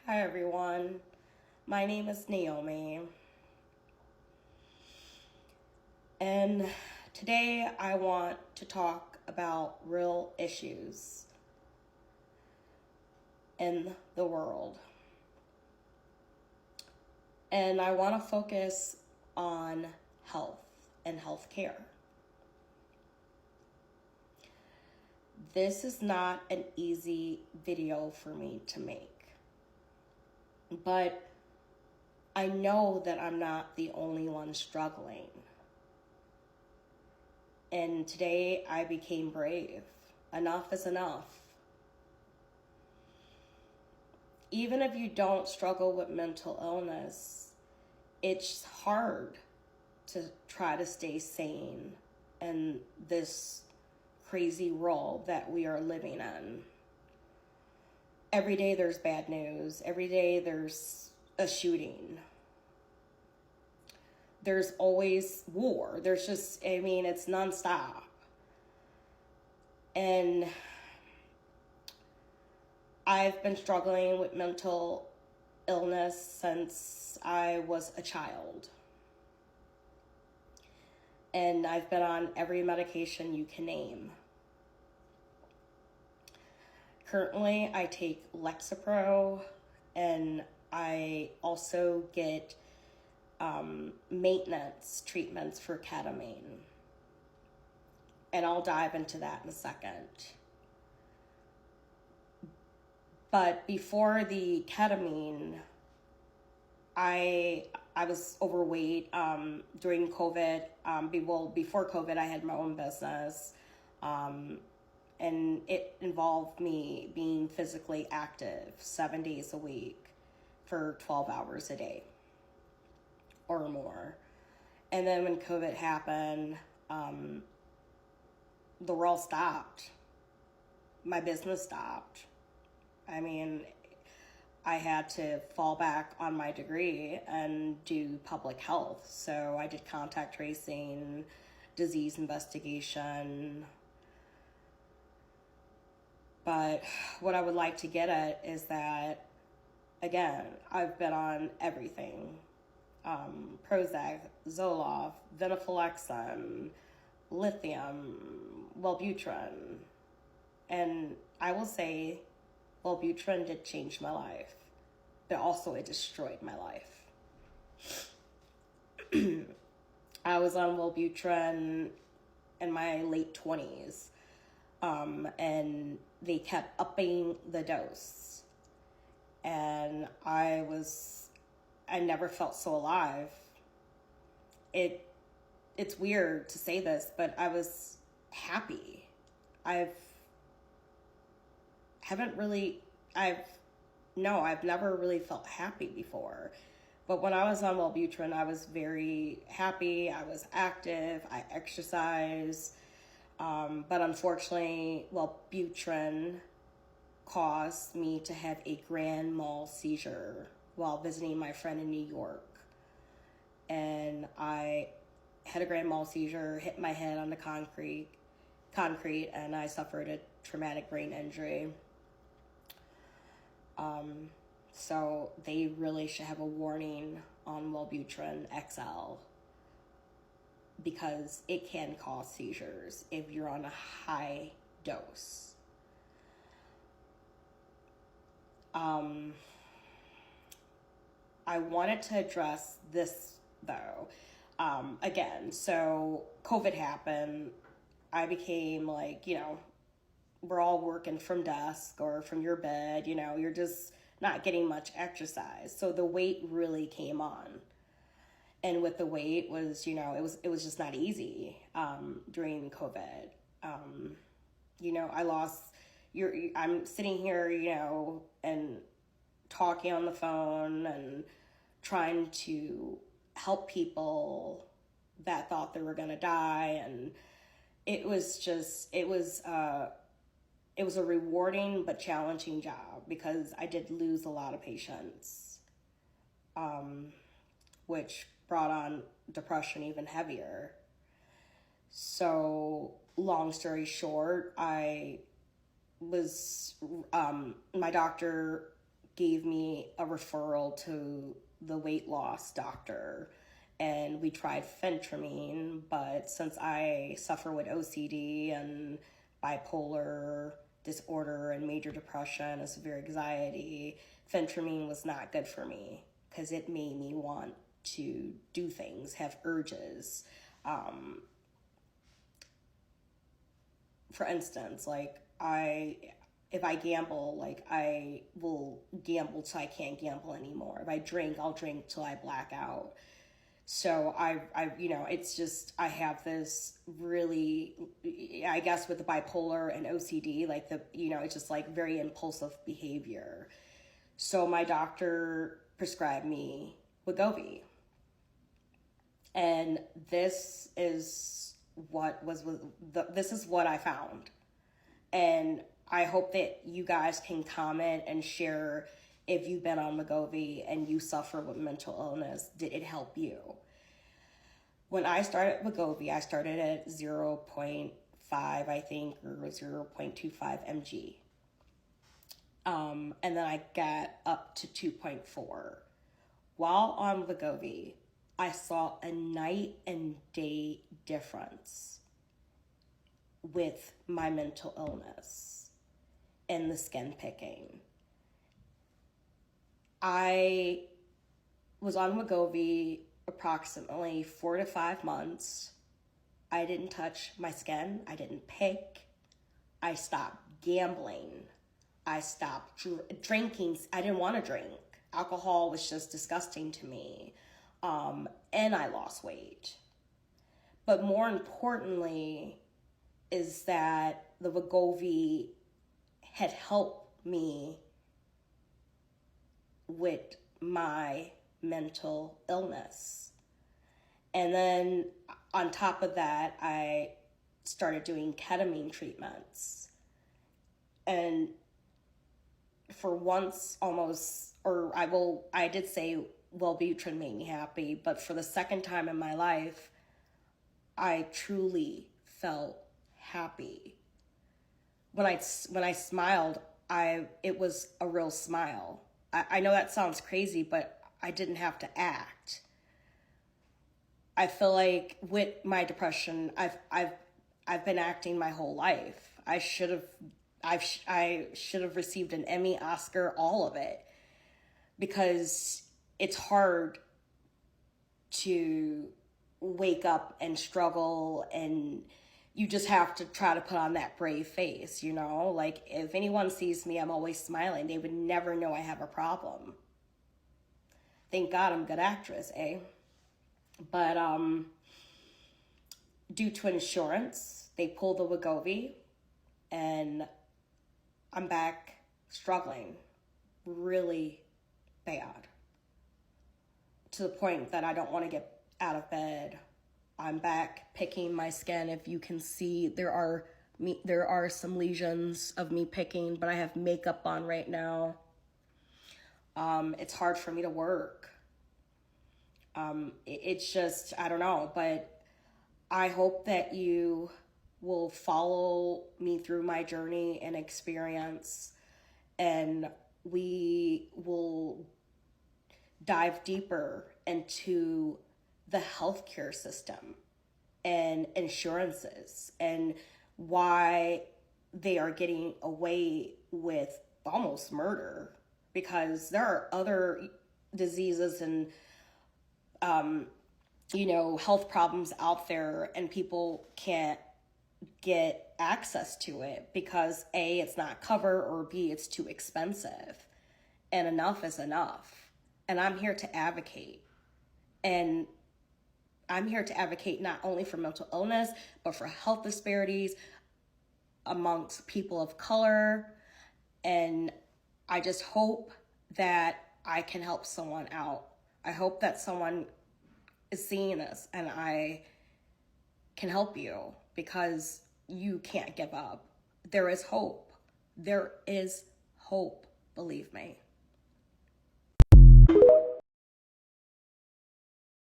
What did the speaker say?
Hi everyone, my name is Naomi, and today I want to talk about real issues in the world. And I want to focus on health and healthcare. This is not an easy video for me to make, but I know that I'm not the only one struggling. And today I became brave. Enough is enough. Even if you don't struggle with mental illness, it's hard to try to stay sane in this crazy world that we are living in. Every day there's bad news. Every day there's a shooting. There's always war. It's nonstop. And I've been struggling with mental illness since I was a child. And I've been on every medication you can name. Currently, I take Lexapro, and I also get maintenance treatments for ketamine. And I'll dive into that in a second. But before the ketamine, I was overweight during COVID. Before COVID, I had my own business. And it involved me being physically active 7 days a week for 12 hours a day or more. And then when COVID happened, the world stopped. My business stopped. I had to fall back on my degree and do public health. So I did contact tracing, disease investigation. But what I would like to get at is that, again, I've been on everything. Prozac, Zoloft, venlafaxine, lithium, Wellbutrin. And I will say Wellbutrin did change my life, but also it destroyed my life. I was on Wellbutrin in my late 20s, and they kept upping the dose. And I never felt so alive. It's weird to say this, but I was happy. I've never really felt happy before. But when I was on Wellbutrin, I was very happy. I was active. I exercised. But unfortunately, Wellbutrin caused me to have a grand mal seizure while visiting my friend in New York. And I had a grand mal seizure, hit my head on the concrete, and I suffered a traumatic brain injury. So they really should have a warning on Wellbutrin XL because it can cause seizures if you're on a high dose. I wanted to address this though. Again, so COVID happened. I became we're all working from desk or from your bed, you're just not getting much exercise. So the weight really came on. And with the weight was, it was just not easy during COVID. I'm sitting here, and talking on the phone and trying to help people that thought they were going to die. And it was a rewarding but challenging job because I did lose a lot of patients, which brought on depression even heavier. So long story short, my doctor gave me a referral to the weight loss doctor, and we tried phentermine, but since I suffer with OCD and bipolar disorder and major depression and severe anxiety, phentermine was not good for me because it made me want to do things, have urges. For instance, like if I gamble, like I will gamble till I can't gamble anymore. If I drink, I'll drink till I black out. So it's just, I have this really, I guess with the bipolar and OCD, like it's just like very impulsive behavior. So my doctor prescribed me Wegovy. And this is what I found. And I hope that you guys can comment and share if you've been on Wegovy and you suffer with mental illness. Did it help you? When I started Wegovy, I started at 0.5, I think, or 0.25 mg. And then I got up to 2.4. While on Wegovy, I saw a night and day difference with my mental illness and the skin picking. I was on Wegovy approximately 4 to 5 months. I didn't touch my skin. I didn't pick. I stopped gambling. I stopped drinking. I didn't want to drink. Alcohol was just disgusting to me. And I lost weight. But more importantly is that the Wegovy had helped me with my mental illness. And then on top of that, I started doing ketamine treatments. And for once almost, I did say Wellbutrin made me happy, but for the second time in my life, I truly felt happy. When I smiled, it was a real smile. I know that sounds crazy, but I didn't have to act. I feel like with my depression, I've been acting my whole life. I should have received an Emmy, Oscar, all of it, because it's hard to wake up and struggle, and you just have to try to put on that brave face, Like, if anyone sees me, I'm always smiling. They would never know I have a problem. Thank God I'm a good actress, eh? But due to insurance, they pulled the Wegovy, and I'm back struggling really bad, to the point that I don't want to get out of bed. I'm back picking my skin. If you can see, there are some lesions of me picking, but I have makeup on right now. It's hard for me to work. It's just, I don't know, but I hope that you will follow me through my journey and experience, and we will dive deeper into the healthcare system and insurances and why they are getting away with almost murder, because there are other diseases and health problems out there, and people can't get access to it because A, it's not covered, or B, it's too expensive. And enough is enough. And I'm here to advocate. And I'm here to advocate not only for mental illness, but for health disparities amongst people of color. And I just hope that I can help someone out. I hope that someone is seeing this and I can help you, because you can't give up. There is hope. There is hope, believe me.